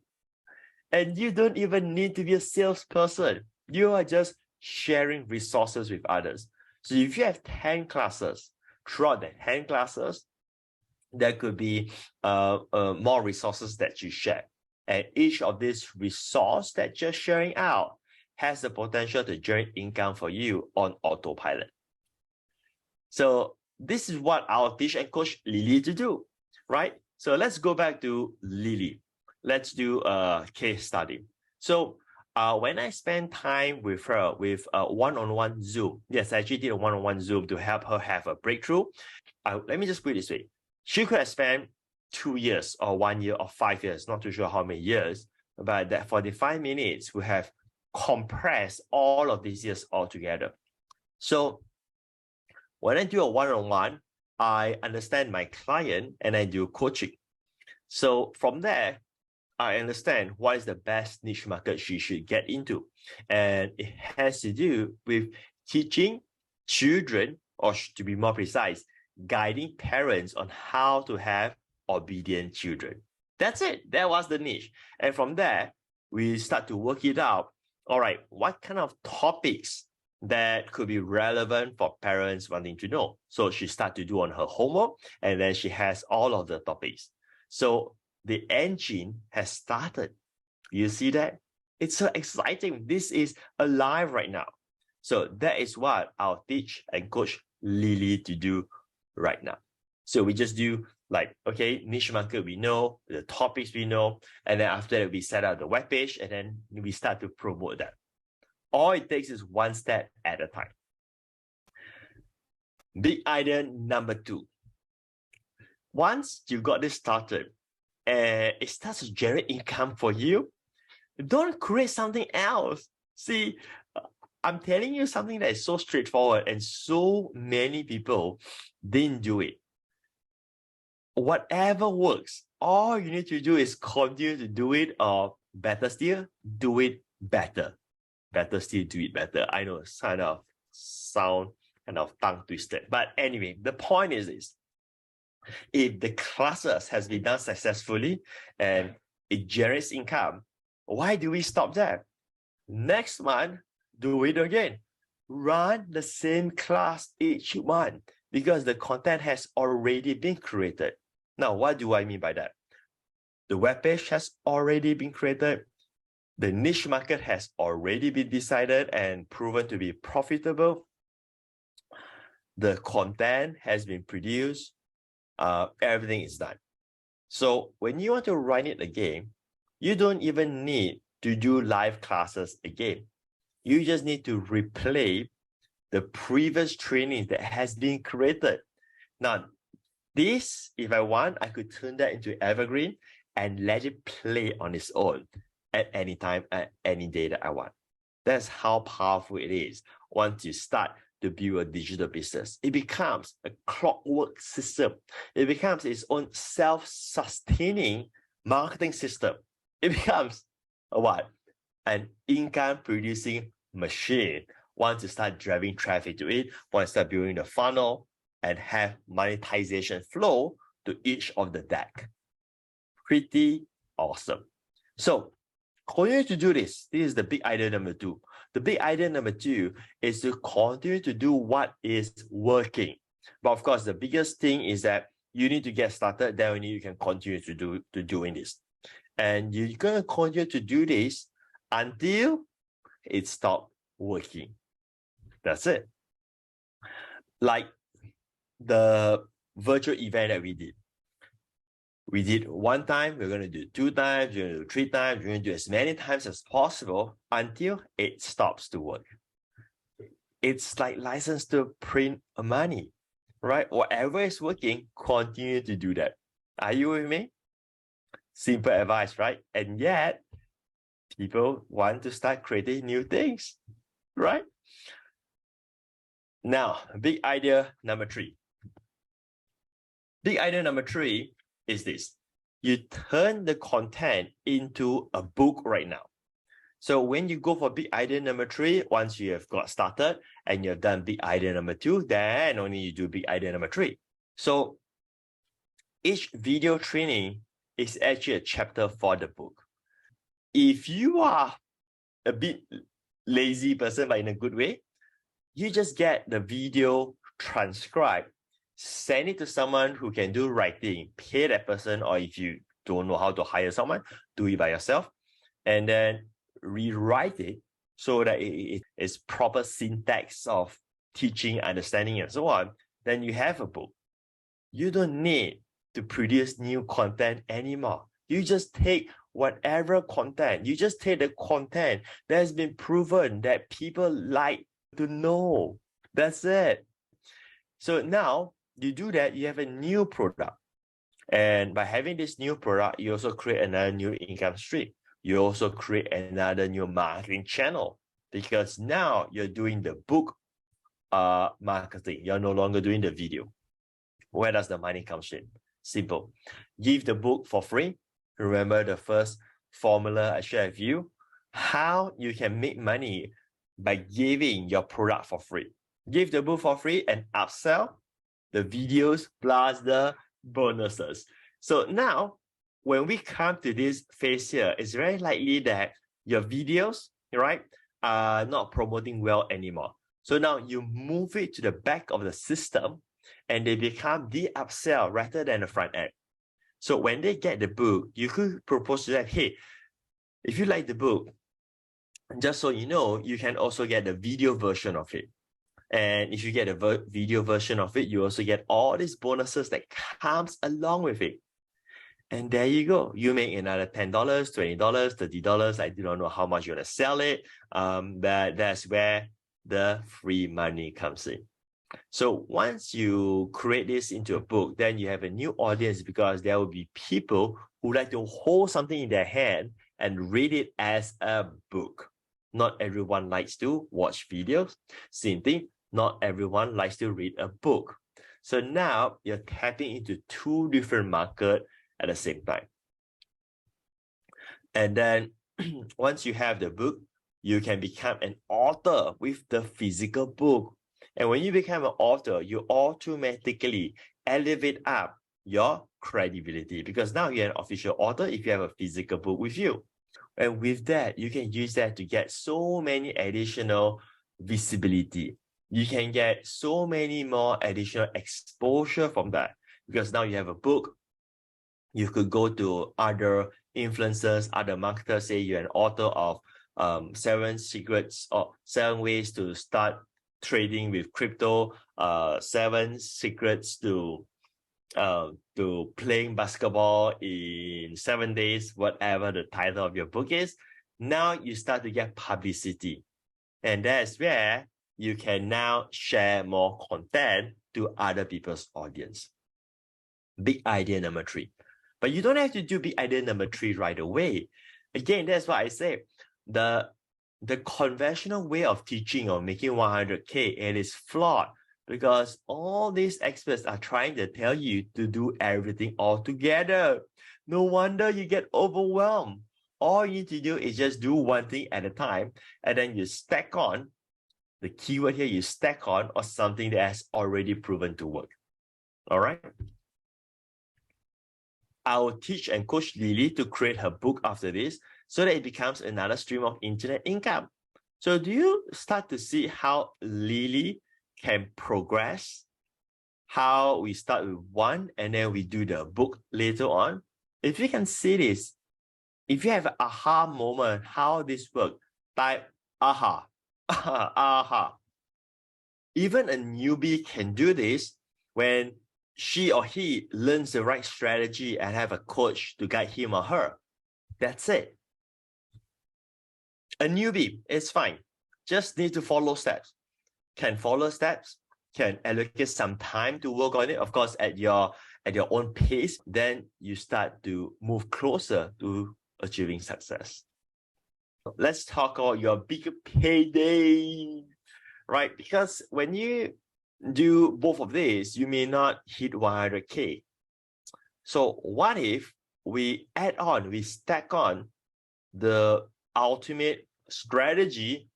And you don't even need to be a salesperson. You are just sharing resources with others. So if you have 10 classes, throughout the 10 classes, there could be more resources that you share. And each of these resources that you're sharing out has the potential to generate income for you on autopilot. So this is what I'll teach and coach Lily to do, right? So let's go back to Lily. Let's do a case study. So when I spend time with her with a one-on-one Zoom, yes, I actually did a one-on-one Zoom to help her have a breakthrough. Let me just put it this way. She could have spent 2 years or 1 year or 5 years, not too sure how many years, but that 45 minutes will have compressed all of these years all together. So when I do a one-on-one, I understand my client and I do coaching. So from there, I understand what is the best niche market she should get into. And it has to do with teaching children, or to be more precise, guiding parents on how to have obedient children. That's it. That was the niche. And from there, we start to work it out. All right, what kind of topics that could be relevant for parents wanting to know? So she starts to do on her homework, and then she has all of the topics. So the engine has started. You see that? It's so exciting. This is alive right now. So that is what I'll teach and coach Lily to do right now. So we just do like, okay, niche market we know, the topics we know, and then after that we set up the webpage and then we start to promote that. All it takes is one step at a time. Big idea number 2. Once you got this started and it starts to generate income for you, don't create something else. See, I'm telling you something that is so straightforward and so many people didn't do it. Whatever works, all you need to do is continue to do it, or better still, do it better. Better still, do it better. I know, kind of sound kind of tongue twisted. But anyway, the point is this. If the classes has been done successfully and it generates income, why do we stop there? Next month, do it again. Run the same class each month because the content has already been created. Now, what do I mean by that? The webpage has already been created. The niche market has already been decided and proven to be profitable. The content has been produced. Everything is done. So when you want to run it again, you don't even need to do live classes again. You just need to replay the previous training that has been created. Now, this, if I want, I could turn that into evergreen and let it play on its own at any time, at any day that I want. That's how powerful it is. Once you start to build a digital business, it becomes a clockwork system. It becomes its own self-sustaining marketing system. It becomes a what? An income-producing machine. Once you start driving traffic to it, once you start building the funnel and have monetization flow to each of the deck. Pretty awesome. So continue to do this. This is the big idea number 2. The big idea number 2 is to continue to do what is working. But of course, the biggest thing is that you need to get started. Then you can continue to doing this. And you're going to continue to do this until it stops working. That's it. Like the virtual event that we did. We did one time, we're going to do 2 times, we're going to do 3 times, we're going to do as many times as possible until it stops to work. It's like license to print money, right? Whatever is working, continue to do that. Are you with me? Simple advice, right? And yet, people want to start creating new things, right? Now, big idea number 3. Big idea number 3 is this. You turn the content into a book right now. So when you go for big idea number 3, once you have got started and you have done big idea number 2, then only you do big idea number 3. So each video training is actually a chapter for the book. If you are a bit lazy person, but in a good way, you just get the video transcribed, send it to someone who can do writing, pay that person, or if you don't know how to hire someone, do it by yourself, and then rewrite it so that it is proper syntax of teaching, understanding, and so on. Then you have a book. You don't need to produce new content anymore. You just take whatever content, you just take the content that has been proven that people like to know. That's it. So now you do that, you have a new product. And by having this new product, you also create another new income stream. You also create another new marketing channel because now you're doing the book marketing. You're no longer doing the video. Where does the money come in? Simple. Give the book for free. Remember the first formula I shared with you? How you can make money by giving your product for free. Give the book for free and upsell the videos plus the bonuses. So now, when we come to this phase here, it's very likely that your videos, right, are not promoting well anymore. So now you move it to the back of the system and they become the upsell rather than the front end. So when they get the book, you could propose to them, hey, if you like the book, just so you know, you can also get the video version of it. And if you get a video version of it, you also get all these bonuses that comes along with it. And there you go. You make another $10, $20, $30. I do not know how much you're going to sell it. But that's where the free money comes in. So once you create this into a book, then you have a new audience because there will be people who like to hold something in their hand and read it as a book. Not everyone likes to watch videos. Same thing, not everyone likes to read a book. So now you're tapping into 2 different markets at the same time. And then once you have the book, you can become an author with the physical book. And when you become an author, you automatically elevate up your credibility because now you're an official author if you have a physical book with you. And with that, you can use that to get so many additional visibility. You can get so many more additional exposure from that because now you have a book. You could go to other influencers, other marketers, say you're an author of 7 secrets or 7 ways to start trading with crypto, 7 secrets to playing basketball in 7 days, whatever the title of your book is. Now you start to get publicity. And that's where you can now share more content to other people's audience. Big idea number 3. But you don't have to do big idea number 3 right away. Again, that's why I say the conventional way of teaching or making 100K, it is flawed because all these experts are trying to tell you to do everything all together. No wonder you get overwhelmed. All you need to do is just do one thing at a time, and then you stack on, the keyword here, you stack on or something that has already proven to work. All right? I will teach and coach Lily to create her book after this so that it becomes another stream of internet income. So do you start to see how Lily can progress? How we start with one and then we do the book later on? If you can see this, if you have an aha moment, how this works, type aha, aha. Even a newbie can do this when she or he learns the right strategy and have a coach to guide him or her. That's it. A newbie is fine. Just need to follow steps. Can follow steps, can allocate some time to work on it, of course, at your own pace, then you start to move closer to achieving success. Let's talk about your big payday, right? Because when you do both of these, you may not hit 100K. So what if we stack on the ultimate strategy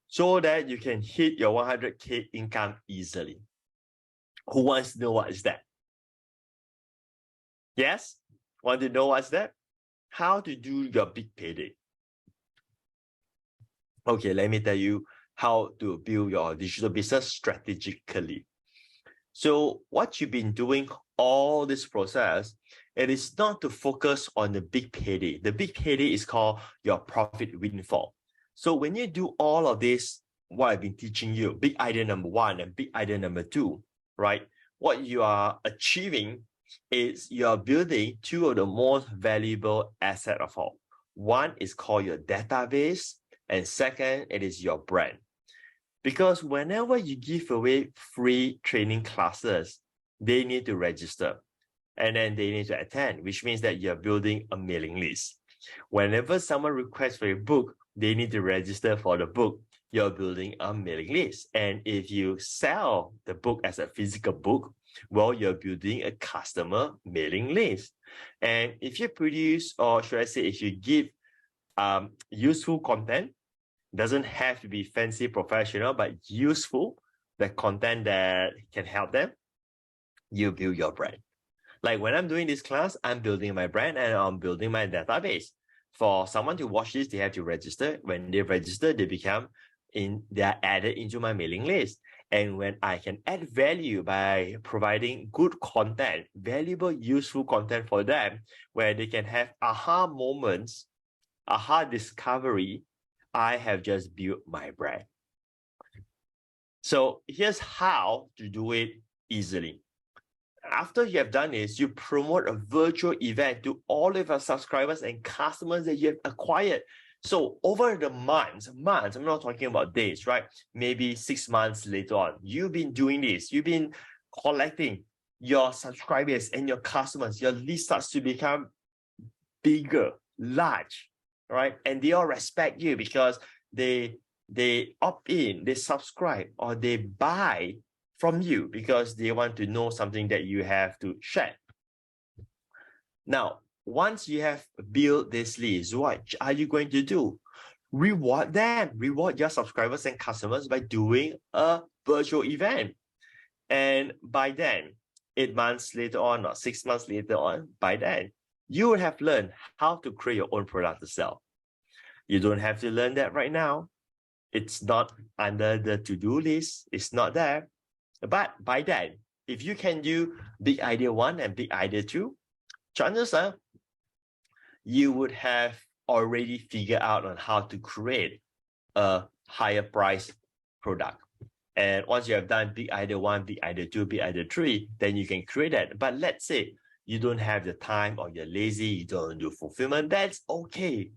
so that you can hit your 100K income easily? Who wants to know what is that? Yes? Want to know what's that? How to do your big payday. Okay, let me tell you how to build your digital business strategically. So what you've been doing all this process, it is not to focus on the big payday. The big payday is called your profit windfall. So when you do all of this, what I've been teaching you, big idea number 1 and big idea number 2, right? What you are achieving is you are building 2 of the most valuable assets of all. One is called your database, and second, it is your brand. Because whenever you give away free training classes, they need to register and then they need to attend, which means that you're building a mailing list. Whenever someone requests for a book, they need to register for the book. You're building a mailing list. And if you sell the book as a physical book, well, you're building a customer mailing list. And if you produce, or should I say, if you give useful content, doesn't have to be fancy professional, but useful, the content that can help them, you build your brand. Like when I'm doing this class, I'm building my brand and I'm building my database. For someone to watch this, they have to register. When they register, they are added into my mailing list. And when I can add value by providing good content, valuable, useful content for them, where they can have aha moments, aha discovery, I have just built my brand. So here's how to do it easily. After you have done this, you promote a virtual event to all of your subscribers and customers that you have acquired. So over the months, I'm not talking about days, right? Maybe 6 months later on, you've been doing this. You've been collecting your subscribers and your customers. Your list starts to become bigger, large, right? And they all respect you because they opt in, they subscribe, or they buy from you because they want to know something that you have to share. Now, once you have built this list, what are you going to do? Reward them. Reward your subscribers and customers by doing a virtual event. And by then, 8 months later on or 6 months later on, by then, you will have learned how to create your own product to sell. You don't have to learn that right now. It's not under the to-do list. It's not there. But by then, if you can do big idea 1 and big idea 2, chances are you would have already figured out on how to create a higher price product. And once you have done big idea 1, big idea 2, big idea 3, then you can create that. But let's say you don't have the time or you're lazy, you don't do fulfillment, that's okay.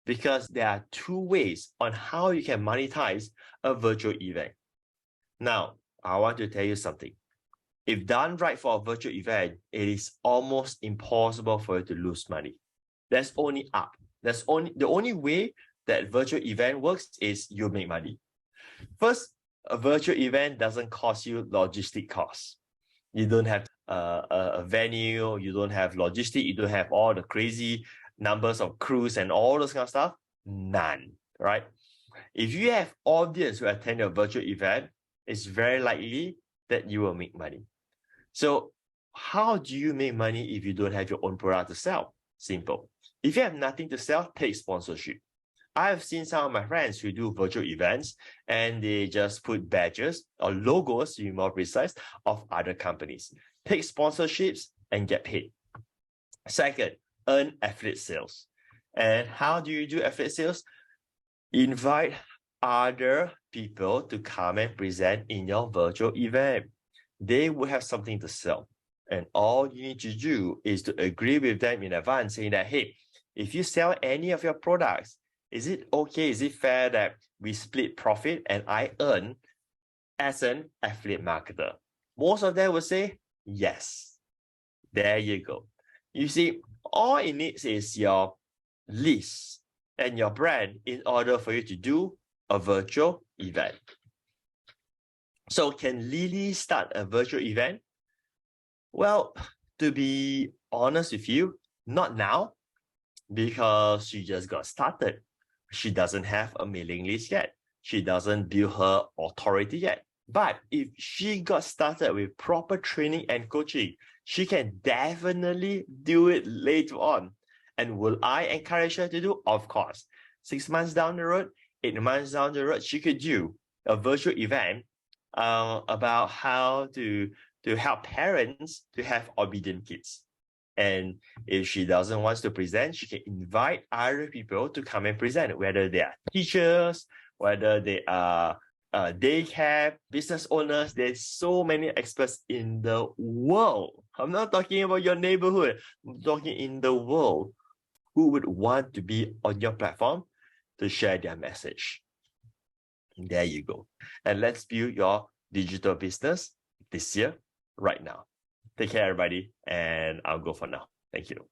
Because there are 2 ways on how you can monetize a virtual event. Now, I want to tell you something. If done right for a virtual event, it is almost impossible for you to lose money. That's only up. The only way that virtual event works is you make money. First, a virtual event doesn't cost you logistic costs. You don't have a venue, you don't have logistic, you don't have all the crazy numbers of crews and all those kind of stuff. None, right? If you have audience who attend your virtual event, it's very likely that you will make money. So how do you make money if you don't have your own product to sell? Simple. If you have nothing to sell, take sponsorship. I have seen some of my friends who do virtual events and they just put badges or logos, to be more precise, of other companies. Take sponsorships and get paid. Second, earn affiliate sales. And how do you do affiliate sales? Invite other people to come and present in your virtual event. they will have something to sell. And all you need to do is to agree with them in advance, saying that, hey, if you sell any of your products, is it okay? Is it fair that we split profit and I earn as an affiliate marketer? Most of them will say yes. There you go. You see, all it needs is your list and your brand in order for you to do a virtual event. So can Lily start a virtual event? Well, to be honest with you, not now, because she just got started. She doesn't have a mailing list yet. She doesn't build her authority yet. But if she got started with proper training and coaching, she can definitely do it later on. And will I encourage her to do? Of course. 6 months down the road, 8 months down the road, she could do a virtual event about how to help parents to have obedient kids. And if she doesn't want to present, she can invite other people to come and present, whether they are teachers, whether they are daycare, business owners. There's so many experts in the world. I'm not talking about your neighborhood. I'm talking in the world who would want to be on your platform to share their message. And there you go. And let's build your digital business this year, right now. Take care, everybody, and I'll go for now. Thank you.